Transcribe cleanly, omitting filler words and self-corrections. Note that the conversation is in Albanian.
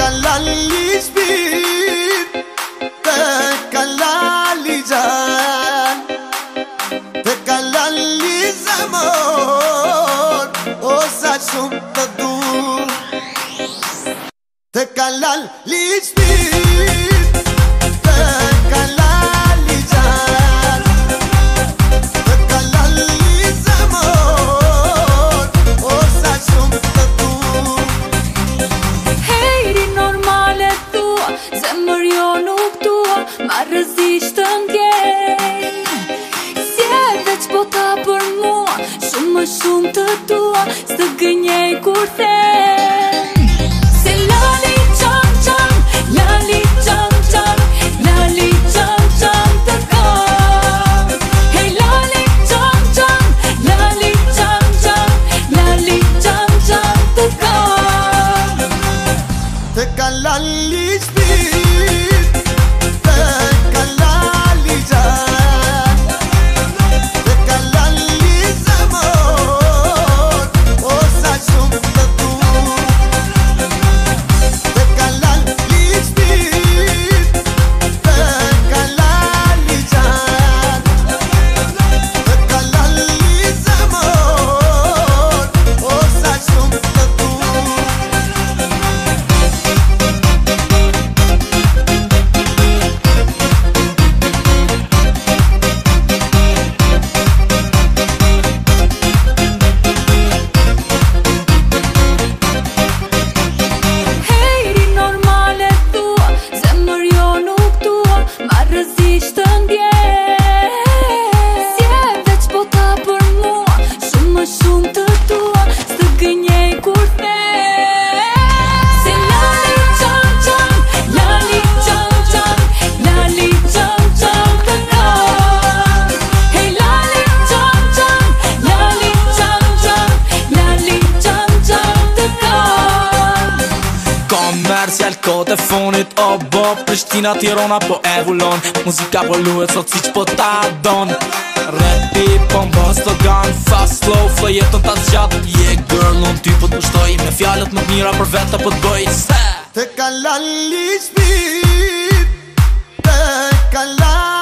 kalali shpit, te kalali gjan, te kalali zemër, o sa shumë të dur. Te kalali shpit, te kalali gjan, te kalali zemër, o sa shumë të dur. Hejri normale thua, zemër jo nuk tua, ma rëzisht të ndjej. Si e veç bota për mua, shumë më shumë të tua, s'të gënjej kur them. Se lali qam qam, lali qam qam, lali qam qam të kam. Hej lali qam qam, lali qam qam, lali qam qam të kam. Te kalali shpit, te kalali gjan, te kalali zemër, o sa shumë të dur. Te kalali shpit, te kalali gjan, te kalali zemër, o sa shumë të dur. Hejri normale thua, zemër jo nuk tua, ma rëzisht të ndjej. Si e veç bota për mua, shumë më shumë të tua, s'të gënjej kur them. Se lali qam qam, lali qam qam, lali qam qam të kam. Hej lali qam qam, lali qam qam, lali qam qam të kam. Komercial kote fonit, o bo Prishtina, Tirana po evullon, muzika po luhet sot si që po ta don. Rapi po mbës të gan, fast slow, flow jetën ta zgjat. Yeah girl, unë ty po të pushtoj, me fjallet më të mira për vete po të bëj. Se Te kalali shpit, te kalali